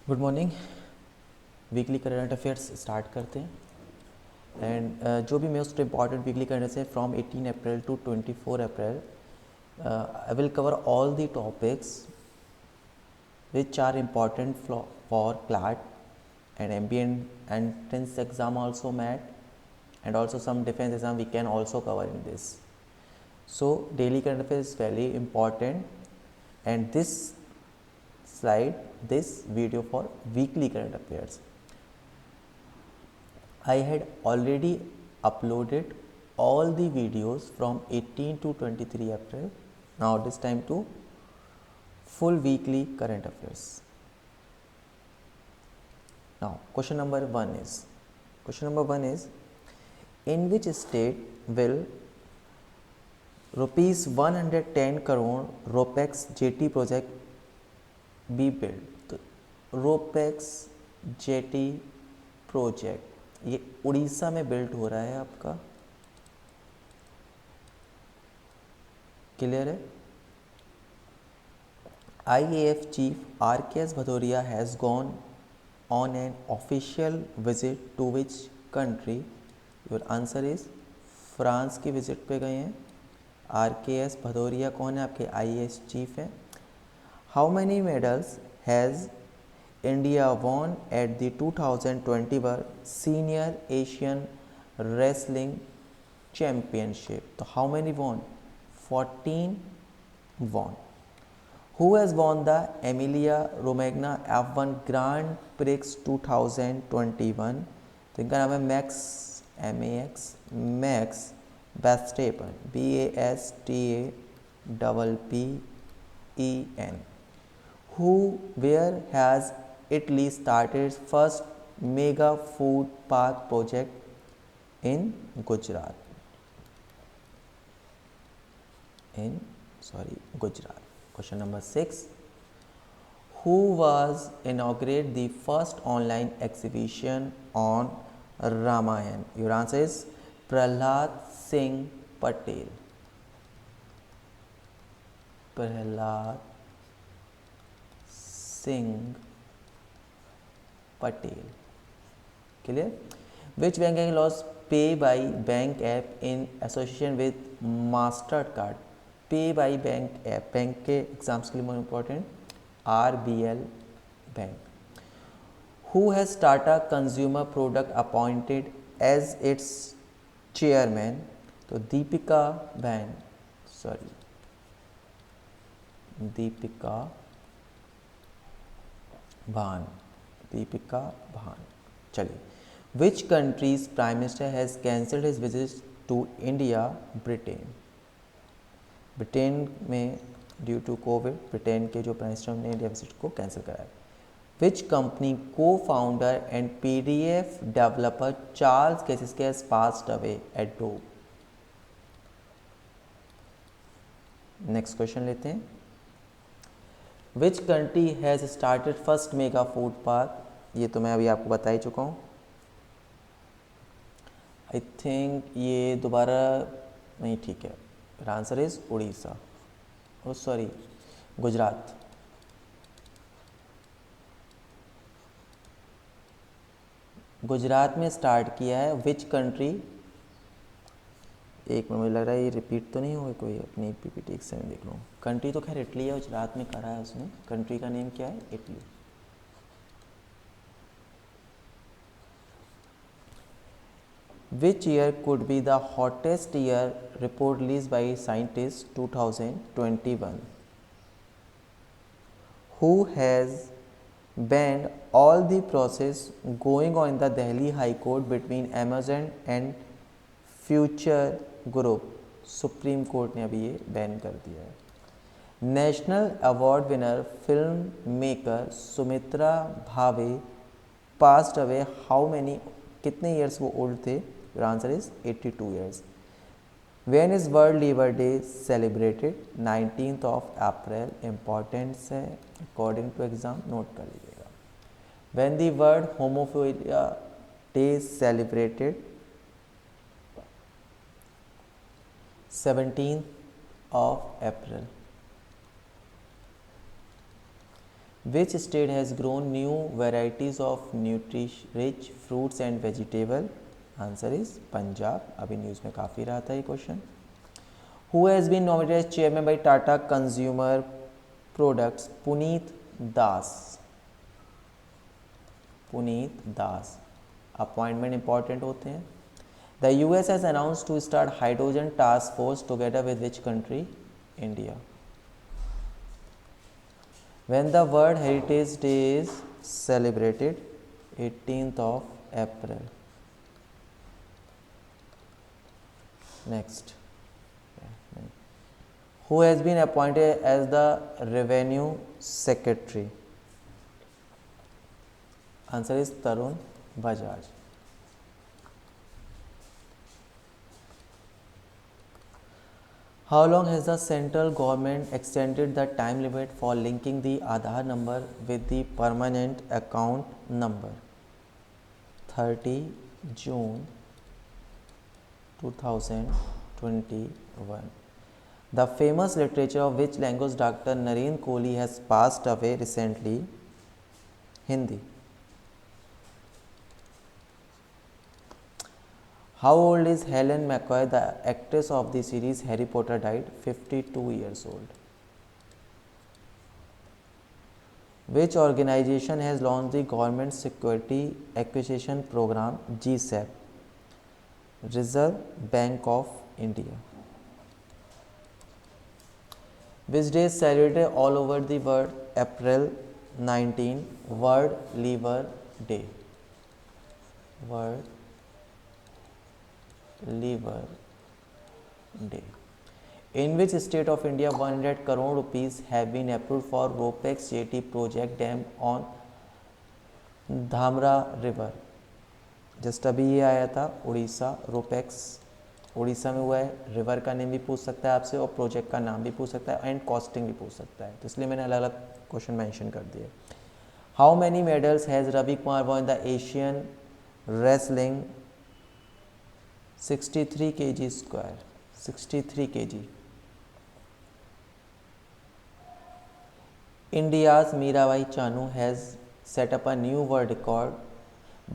Good morning. Weekly current affairs start करते हैं and जो भी मोस्ट इम्पॉर्टेंट वीकली करंट है from 18 April to 24 April I will cover all the topics which are important for CLAT and ambient entrance exam also met, and also some defense exam we can also cover in this. So daily current affairs is very important, and this slide, this video for weekly current affairs. I had already uploaded all the videos from 18 to 23 April. Now it is time to full weekly current affairs. Now question number 1 is in which state will rupees 110 crore ROPEX jetty project be built? तो ROPEX jetty project ये उड़ीसा में build हो रहा है आपका, clear है? IAF chief RKS Bhadoria has gone on an official visit to which country? Your answer is France की visit पे गए हैं। RKS भदौरिया कौन है? आपके IAS चीफ हैं। How many medals has India won at the 2021 senior Asian wrestling championship? तो how many won? 14 won. Who has won the Emilia Romagna F1 Grand Prix 2021? तो इनका नाम है max Verstappen, Bastappen. Where has Italy started its first mega food park project? In Gujarat. Gujarat. Question number 6. Who was inaugurated the first online exhibition on Ramayana? Your answer is Prahlad Singh Patel. Prahlad Singh Patel. Clear? Which banking laws pay by bank app in association with MasterCard? Pay by bank app, bank के exams के लिए more important RBL bank. Who has Tata consumer product appointed as its chairman? तो दीपिका भान. चलिए. Which countries prime minister has cancelled his visit to India? Britain में due to covid Britain के जो prime minister ने India visit को cancel कराया. Which company co-founder and PDF developer Charles Geschke passed away at dove? Next question लेते हैं. Which country has started first mega food park? ये तो मैं अभी आपको बता ही चुका हूँ. आई थिंक ये दोबारा नहीं, ठीक है. Answer is Orissa, Gujarat. गुजरात में स्टार्ट किया है. Which country? एक मिनट, मुझे लग रहा है ये रिपीट तो नहीं हुआ कोई, अपनी PPT से मैं देख लूँ. कंट्री तो खैर इटली है, गुजरात में करा है उसने. कंट्री का नेम क्या है? Italy. Which year could be the hottest year report released by scientists? 2021. Who has banned all the process going on in the Delhi High Court between Amazon and Future Group? Supreme court ने अभी ये ban कर दिया है. National award winner film maker Sumitra Bhave passed away how many? कितने years वो old थे? Your answer is 82 years. When is World Liver Day celebrated? 19th of April. Importance है, according to exam, note कर लीजिएगा. When the World Hemophilia Day is celebrated? 17th of April. Which state has grown new varieties of nutrient-rich fruits and vegetable? Answer is Punjab. अभी news में काफ़ी रहा था ये question. Who has been nominated as chairman by Tata Consumer Products? Puneet Das. Puneet Das. Appointment important होते हैं. The US has announce to start hydrogen task force together with which country? India. When the World Heritage Day is celebrated? 18th of April. Next. Who has been appointed as the Revenue Secretary? Answer is Tarun Bajaj. How long has the central government extended the time limit for linking the Aadhaar number with the permanent account number? 30 June 2021. The famous literature of which language Dr. Narendra Kohli has passed away recently? Hindi. How old is Helen McCoy, the actress of the series Harry Potter? Died 52 years old. Which organization has launched the Government Security Acquisition Program GSAP? Reserve Bank of India. Which day is celebrated all over the world? April 19, World Liver Day. World Liver Day. In which state of India 100 crore rupees have been approved for RoPax jetty project dam on Dhamra River? Just अभी ये आया था Orissa. RoPax Orissa में हुआ है. River का name भी पूछ सकता है आपसे और प्रोजेक्ट का नाम भी पूछ सकता है एंड कॉस्टिंग भी पूछ सकता है, तो इसलिए मैंने अलग अलग क्वेश्चन मेंशन कर दिए. How many medals has Ravi Kumar won the Asian wrestling 63 kg square? 63 kg. India's Mirabai Chanu has set up a new world record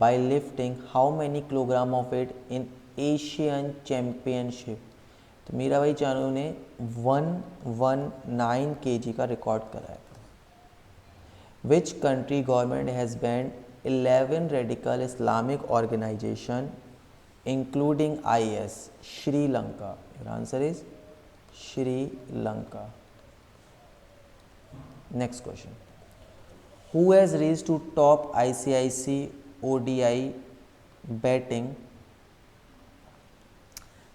by lifting how many kilogram of weight in Asian Championship? तो मीराबाई चानू ने 119 kg का record कराया. Which country government has banned 11 radical Islamic organization including IS? Sri Lanka. Your answer is Sri Lanka. Next question. Who has reached to top ICIC ODI batting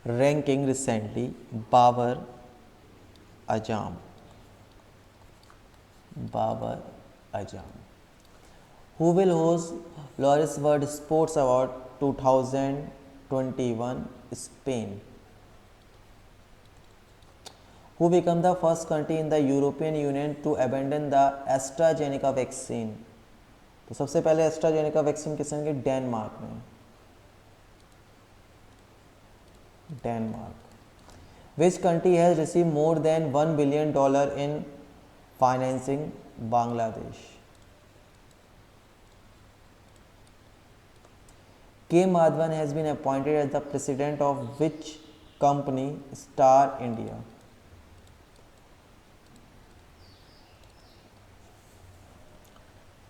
ranking recently? Babar Azam. Babar Azam. Who will host Laureus World Sports Award 2021? Spain. Who became the first country in the European Union to abandon the AstraZeneca vaccine? तो सबसे पहले AstraZeneca vaccine किसने की? Denmark में. Denmark. Which country has received more than $1 billion in financing? Bangladesh. K. Madhavan has been appointed as the president of which company? Star India.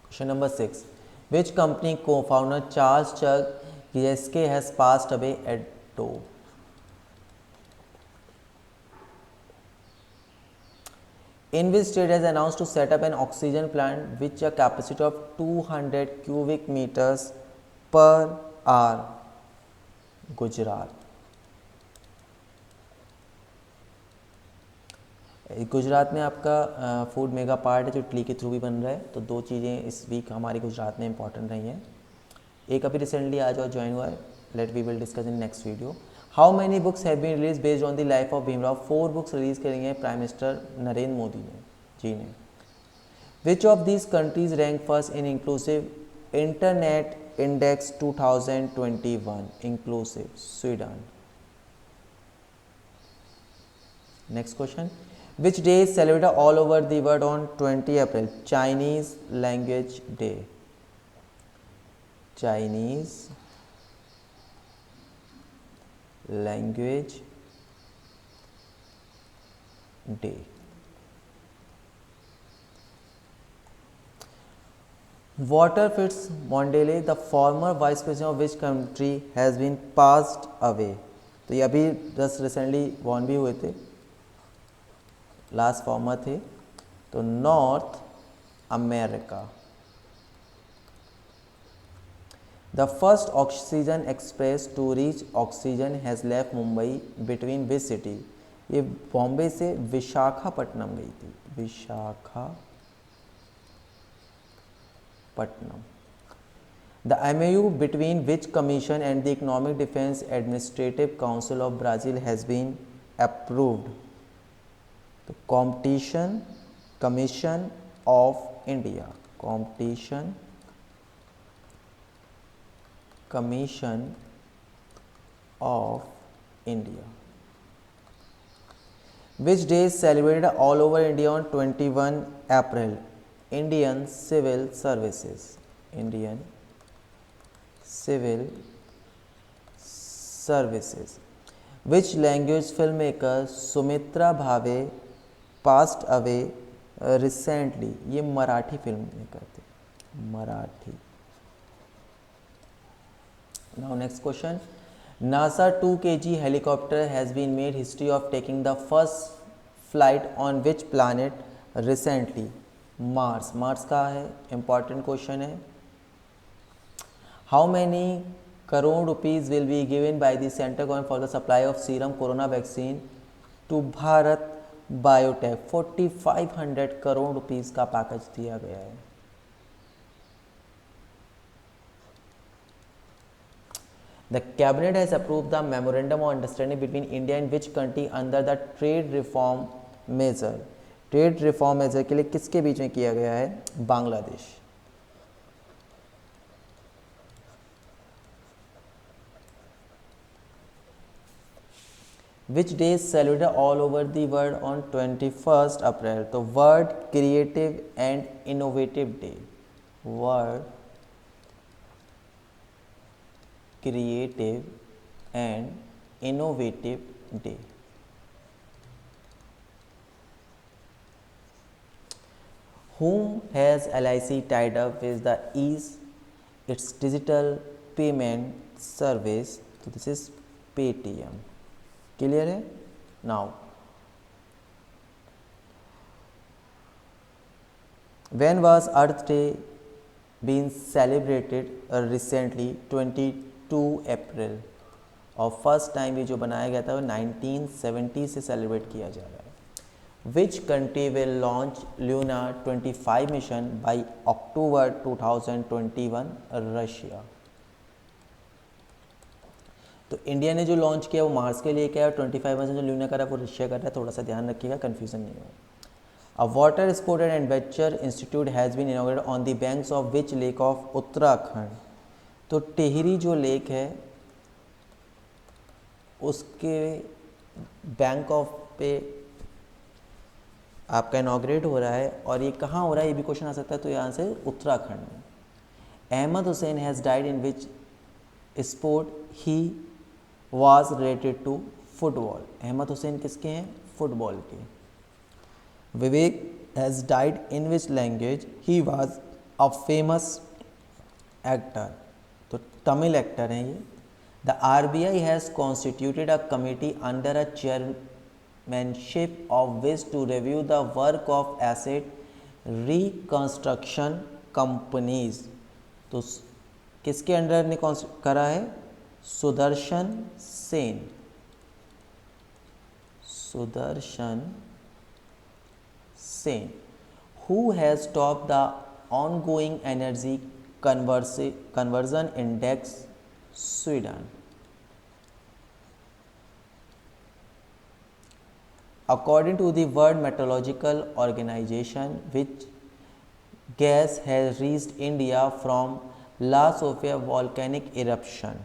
Question number 6. Which company co-founder Charles Chuck Geschke has passed away at Doe? In which state has announced to set up an oxygen plant with a capacity of 200 cubic meters per hour? Gujarat. Gujarat में आपका food mega part है जो Italy के through भी बन रहा है. तो दो चीज़ें इस वीक हमारी गुजरात में इंपॉर्टेंट रही हैं. एक अभी रिसेंटली आज और ज्वाइन हुआ है. Let we will discuss in next video. How many books have been release based on the life of Bhimrao? 4 books release करेंगे प्राइम मिनिस्टर नरेंद्र मोदी जी ने. Which of these countries rank first in inclusive internet index 2021? Inclusive. Sweden. Next question. Which day is celebrated all over the world on 20 April? Chinese Language Day. Chinese Language Day. Walter Fitzgerald, the former vice president of which country, has been passed away? तो ये अभी just recently born भी हुए थे, last farmer थे, तो north America. The first oxygen express to reach oxygen has left Mumbai between which city? ये बॉम्बे से विशाखापट्टनम गई थी, Visakhapatnam. The MOU between which commission and the Economic Defense Administrative Council of Brazil has been approved? The Competition Commission of India. Competition Commission of India. Which day is celebrated all over India on 21 April? Indian Civil Services. Indian Civil Services. Which language filmmaker Sumitra Bhave passed away recently? ये Marathi film maker थे, Marathi. Now next question. NASA 2 kg helicopter has been made history of taking the first flight on which planet recently? Mars. Mars कहाँ है? Important question है. How many crore rupees will be given by the central government for the supply of serum corona vaccine to Bharat Biotech? 4500 crore rupees का package दिया गया है. The cabinet has approved the memorandum of understanding between India and which country under the trade reform measure? Trade reform measure के लिए किसके बीच में किया गया है? Bangladesh. Which day is celebrated all over the world on 21st April? तो World Creative and Innovative Day. World Creative and Innovative Day. Whom has LIC tied up with the ease its digital payment service? So this is Paytm. Clear है? Now, when was Earth Day been celebrated recently? 22 April. और first time ये जो बनाया गया था वो 1970 से celebrate किया जा रहा है. Which country will launch Luna 25 mission by October 2021? Russia. तो इंडिया ने जो लॉन्च किया वो मार्स के लिए किया है, 25 मिशन जो ल्यूना कर रहा है वो रशिया कर रहा है. थोड़ा सा ध्यान रखिएगा, कन्फ्यूजन नहीं हो. A water sport and adventure institute has been inaugurated on the banks of which lake of Uttarakhand? तो टेहरी जो लेक है उसके बैंक ऑफ पे आपका इनाग्रेट हो रहा है. और ये कहाँ हो रहा है ये भी क्वेश्चन आ सकता है, तो यहाँ से उत्तराखंड में. Ahmed Hussain has died in which sport he was related to football? Ahmed Hussain किसके हैं? फुटबॉल के. Vivek has died in which language? He was a famous actor. तो तमिल एक्टर हैं ये. The RBI has constituted a committee under a chairmanship of which to review the work of asset reconstruction companies. तो किसके under ने करा है? Sudarshan Sen. Sudarshan Sen. Who has topped the ongoing energy conversion index? Sweden. According to the World Meteorological Organization, which gas has reached India from La Sofia volcanic eruption?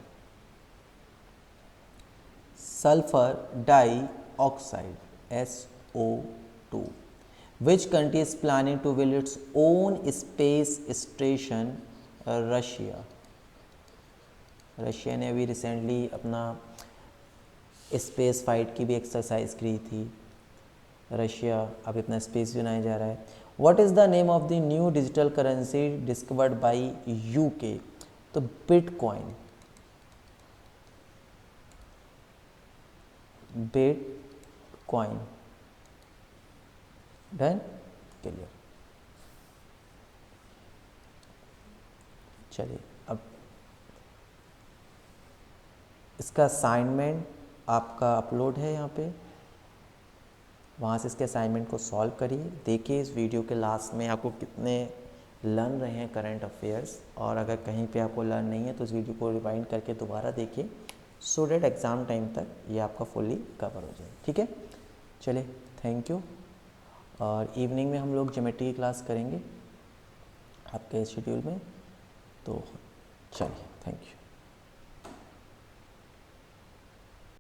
Sulfur dioxide, SO2. 2. Which country is planning to build its own space station? Russia. Russia ने अभी recently अपना space fight की भी exercise की थी. Russia अब अपना space बनाया जा रहा है. What is the name of the new digital currency discovered by UK? तो बिटकॉइन. बिटकॉइन. डन. क्लियर. चलिए अब इसका असाइनमेंट आपका अपलोड है यहाँ पे, वहाँ से इसके असाइनमेंट को सॉल्व करिए. देखिए इस वीडियो के लास्ट में आपको कितने लर्न रहे हैं करंट अफेयर्स, और अगर कहीं पे आपको लर्न नहीं है तो इस वीडियो को रिवाइंड करके दोबारा देखिए, सो डेट एग्ज़ाम टाइम तक ये आपका फुल्ली कवर हो जाए. ठीक है. चलिए थैंक यू. और इवनिंग में हम लोग ज्योमेट्री की क्लास करेंगे आपके शेड्यूल में. तो चलिए थैंक यू.